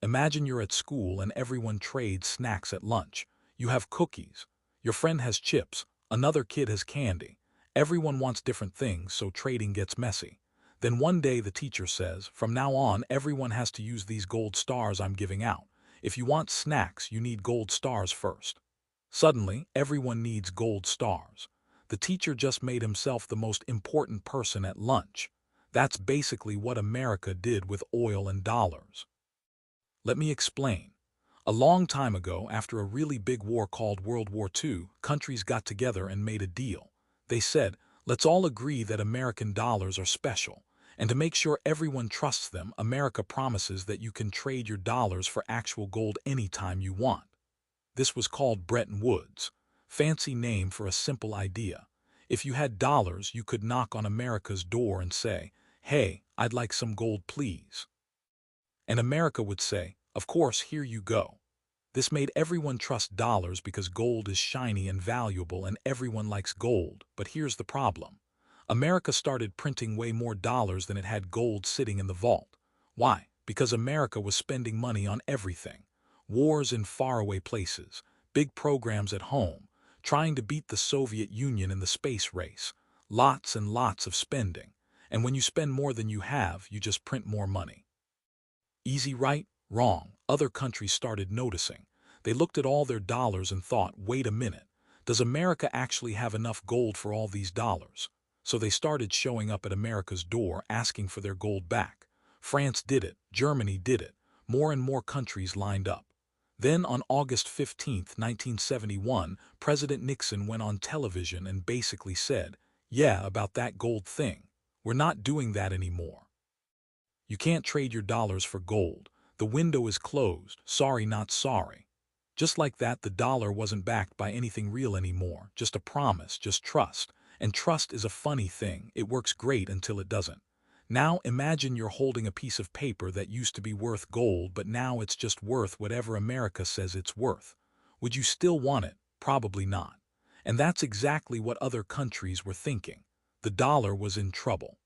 Imagine you're at school and everyone trades snacks at lunch. You have cookies. Your friend has chips. Another kid has candy. Everyone wants different things, so trading gets messy. Then one day the teacher says, from now on, everyone has to use these gold stars I'm giving out. If you want snacks, you need gold stars first. Suddenly, everyone needs gold stars. The teacher just made himself the most important person at lunch. That's basically what America did with oil and dollars. Let me explain. A long time ago, after a really big war called World War II, countries got together and made a deal. They said, let's all agree that American dollars are special. And to make sure everyone trusts them, America promises that you can trade your dollars for actual gold anytime you want. This was called Bretton Woods. Fancy name for a simple idea. If you had dollars, you could knock on America's door and say, hey, I'd like some gold, please. And America would say, of course, here you go. This made everyone trust dollars because gold is shiny and valuable and everyone likes gold. But here's the problem. America started printing way more dollars than it had gold sitting in the vault. Why? Because America was spending money on everything. Wars in faraway places, big programs at home, trying to beat the Soviet Union in the space race. Lots and lots of spending. And when you spend more than you have, you just print more money. Easy, right? Wrong. Other countries started noticing. They looked at all their dollars and thought, wait a minute, does America actually have enough gold for all these dollars? So they started showing up at America's door asking for their gold back. France did it. Germany did it. More and more countries lined up. Then on August 15, 1971, President Nixon went on television and basically said, yeah, about that gold thing. We're not doing that anymore. You can't trade your dollars for gold. The window is closed. Sorry, not sorry. Just like that, the dollar wasn't backed by anything real anymore. Just a promise, just trust. And trust is a funny thing. It works great until it doesn't. Now imagine you're holding a piece of paper that used to be worth gold, but now it's just worth whatever America says it's worth. Would you still want it? Probably not. And that's exactly what other countries were thinking. The dollar was in trouble.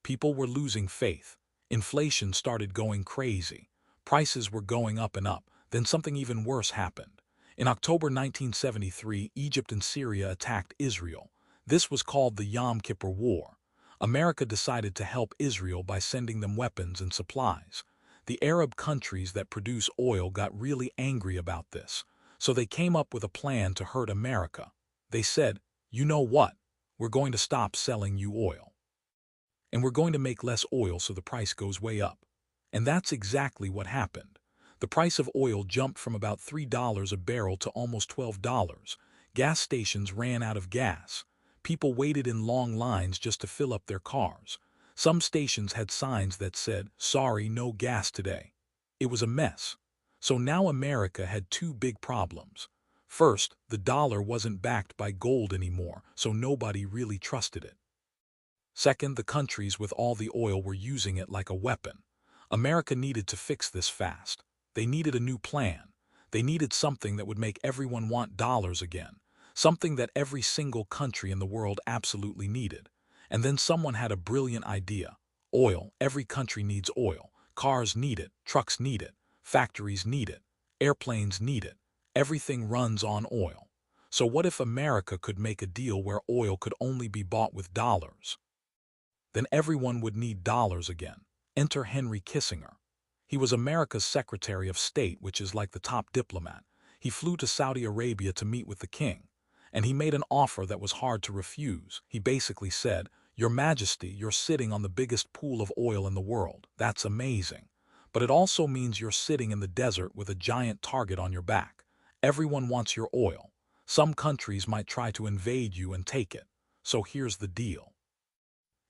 People were losing faith. Inflation started going crazy. Prices were going up and up. Then something even worse happened. In October 1973, Egypt and Syria attacked Israel. This was called the Yom Kippur War. America decided to help Israel by sending them weapons and supplies. The Arab countries that produce oil got really angry about this, so they came up with a plan to hurt America. They said, you know what? We're going to stop selling you oil. And we're going to make less oil so the price goes way up. And that's exactly what happened. The price of oil jumped from about $3 a barrel to almost $12. Gas stations ran out of gas. People waited in long lines just to fill up their cars. Some stations had signs that said, sorry, no gas today. It was a mess. So now America had two big problems. First, the dollar wasn't backed by gold anymore, so nobody really trusted it. Second, the countries with all the oil were using it like a weapon. America needed to fix this fast. They needed a new plan. They needed something that would make everyone want dollars again. Something that every single country in the world absolutely needed. And then someone had a brilliant idea. Oil. Every country needs oil. Cars need it. Trucks need it. Factories need it. Airplanes need it. Everything runs on oil. So what if America could make a deal where oil could only be bought with dollars? Then everyone would need dollars again. Enter Henry Kissinger. He was America's Secretary of State, which is like the top diplomat. He flew to Saudi Arabia to meet with the king. And he made an offer that was hard to refuse. He basically said, Your Majesty, you're sitting on the biggest pool of oil in the world. That's amazing. But it also means you're sitting in the desert with a giant target on your back. Everyone wants your oil. Some countries might try to invade you and take it. So here's the deal.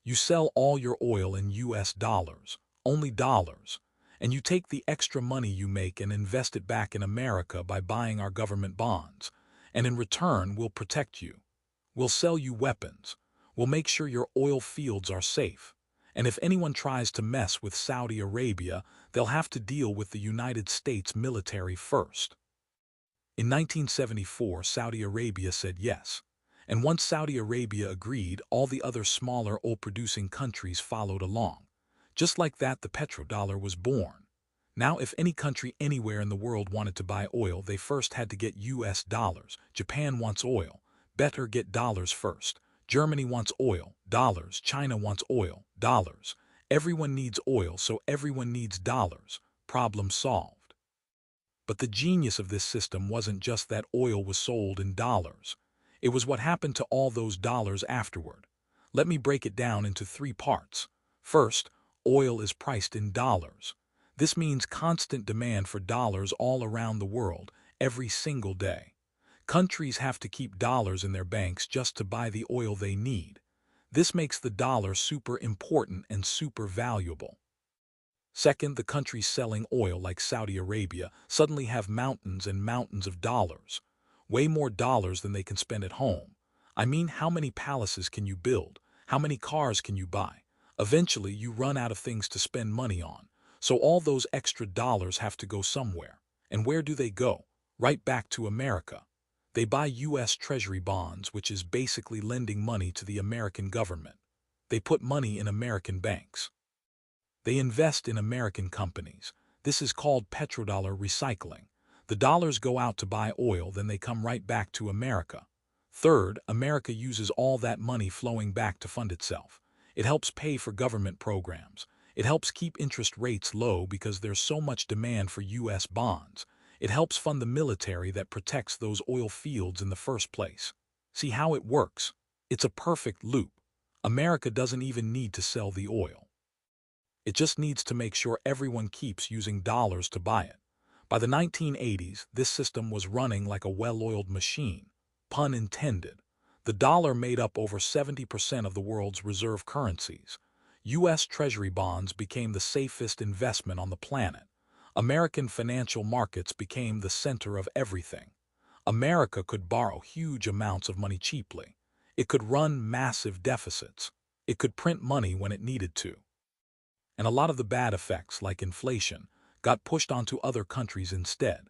You sell all your oil in US dollars, only dollars, and you take the extra money you make and invest it back in America by buying our government bonds. And in return, we'll protect you. We'll sell you weapons. We'll make sure your oil fields are safe. And if anyone tries to mess with Saudi Arabia, they'll have to deal with the United States military first. In 1974, Saudi Arabia said yes. And once Saudi Arabia agreed, all the other smaller oil-producing countries followed along. Just like that, the petrodollar was born. Now, if any country anywhere in the world wanted to buy oil, they first had to get US dollars. Japan wants oil. Better get dollars first. Germany wants oil. Dollars. China wants oil. Dollars. Everyone needs oil, so everyone needs dollars. Problem solved. But the genius of this system wasn't just that oil was sold in dollars. It was what happened to all those dollars afterward. Let me break it down into three parts. First, oil is priced in dollars. This means constant demand for dollars all around the world, every single day. Countries have to keep dollars in their banks just to buy the oil they need. This makes the dollar super important and super valuable. Second, the countries selling oil, like Saudi Arabia, suddenly have mountains and mountains of dollars. Way more dollars than they can spend at home. I mean, how many palaces can you build? How many cars can you buy? Eventually, you run out of things to spend money on. So all those extra dollars have to go somewhere. And where do they go? Right back to America. They buy U.S. Treasury bonds, which is basically lending money to the American government. They put money in American banks. They invest in American companies. This is called petrodollar recycling. The dollars go out to buy oil, then they come right back to America. Third, America uses all that money flowing back to fund itself. It helps pay for government programs. It helps keep interest rates low because there's so much demand for U.S. bonds. It helps fund the military that protects those oil fields in the first place. See how it works? It's a perfect loop. America doesn't even need to sell the oil. It just needs to make sure everyone keeps using dollars to buy it. By the 1980s, this system was running like a well-oiled machine. Pun intended. The dollar made up over 70% of the world's reserve currencies. U.S. Treasury bonds became the safest investment on the planet. American financial markets became the center of everything. America could borrow huge amounts of money cheaply. It could run massive deficits. It could print money when it needed to. And a lot of the bad effects, like inflation, got pushed onto other countries instead.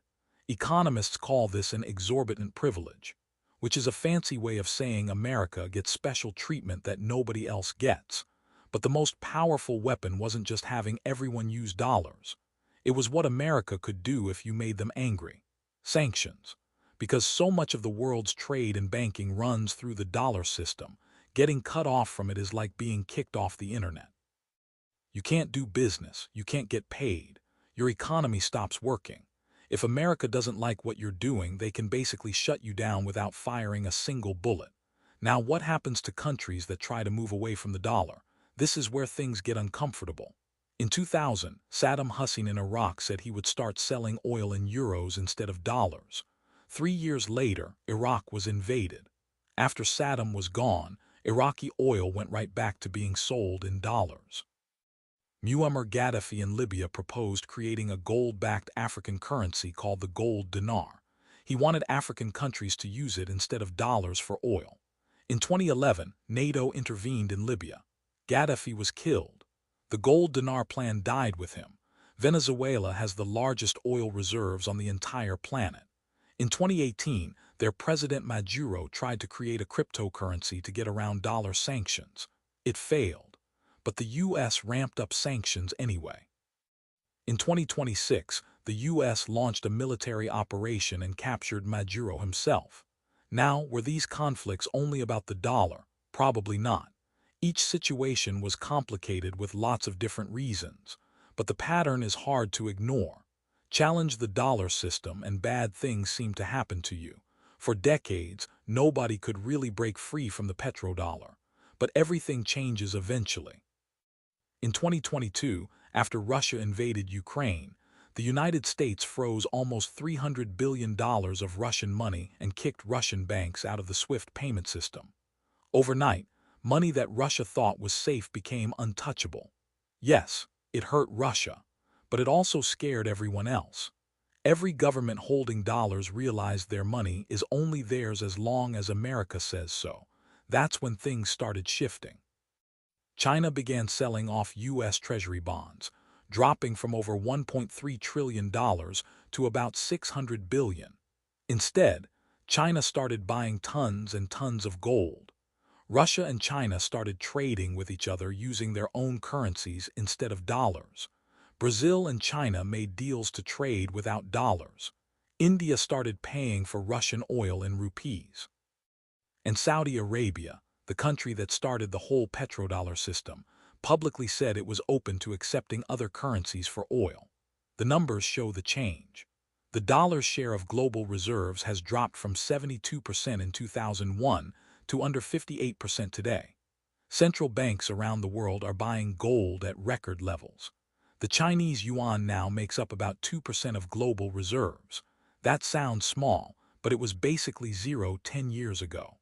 Economists call this an exorbitant privilege, which is a fancy way of saying America gets special treatment that nobody else gets. But the most powerful weapon wasn't just having everyone use dollars. It was what America could do if you made them angry. Sanctions. Because so much of the world's trade and banking runs through the dollar system, getting cut off from it is like being kicked off the internet. You can't do business, you can't get paid, your economy stops working. If America doesn't like what you're doing, they can basically shut you down without firing a single bullet. Now, what happens to countries that try to move away from the dollar? This is where things get uncomfortable. In 2000, Saddam Hussein in Iraq said he would start selling oil in euros instead of dollars. 3 years later, Iraq was invaded. After Saddam was gone, Iraqi oil went right back to being sold in dollars. Muammar Gaddafi in Libya proposed creating a gold-backed African currency called the gold dinar. He wanted African countries to use it instead of dollars for oil. In 2011, NATO intervened in Libya. Gaddafi was killed. The gold dinar plan died with him. Venezuela has the largest oil reserves on the entire planet. In 2018, their president Maduro tried to create a cryptocurrency to get around dollar sanctions. It failed. But the U.S. ramped up sanctions anyway. In 2026, the U.S. launched a military operation and captured Maduro himself. Now, were these conflicts only about the dollar? Probably not. Each situation was complicated with lots of different reasons, but the pattern is hard to ignore. Challenge the dollar system and bad things seem to happen to you. For decades, nobody could really break free from the petrodollar, but everything changes eventually. In 2022, after Russia invaded Ukraine, the United States froze almost $300 billion of Russian money and kicked Russian banks out of the SWIFT payment system. Overnight, money that Russia thought was safe became untouchable. Yes, it hurt Russia, but it also scared everyone else. Every government holding dollars realized their money is only theirs as long as America says so. That's when things started shifting. China began selling off U.S. Treasury bonds, dropping from over $1.3 trillion to about $600 billion. Instead, China started buying tons and tons of gold. Russia and China started trading with each other using their own currencies instead of dollars. Brazil and China made deals to trade without dollars. India started paying for Russian oil in rupees. And Saudi Arabia, the country that started the whole petrodollar system, publicly said it was open to accepting other currencies for oil. The numbers show the change. The dollar's share of global reserves has dropped from 72% in 2001 to under 58% today. Central banks around the world are buying gold at record levels. The Chinese yuan now makes up about 2% of global reserves. That sounds small, but it was basically zero 10 years ago.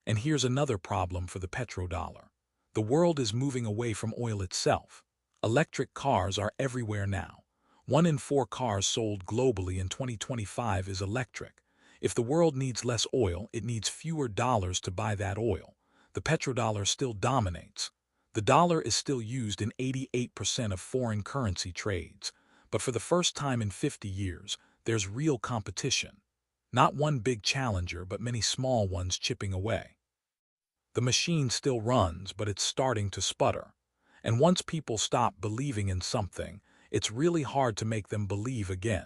And here's another problem for the petrodollar. The world is moving away from oil itself. Electric cars are everywhere now. 1 in 4 cars sold globally in 2025 is electric. If the world needs less oil, it needs fewer dollars to buy that oil. The petrodollar still dominates. The dollar is still used in 88% of foreign currency trades. But for the first time in 50 years, there's real competition. Not one big challenger, but many small ones chipping away. The machine still runs, but it's starting to sputter. And once people stop believing in something, it's really hard to make them believe again.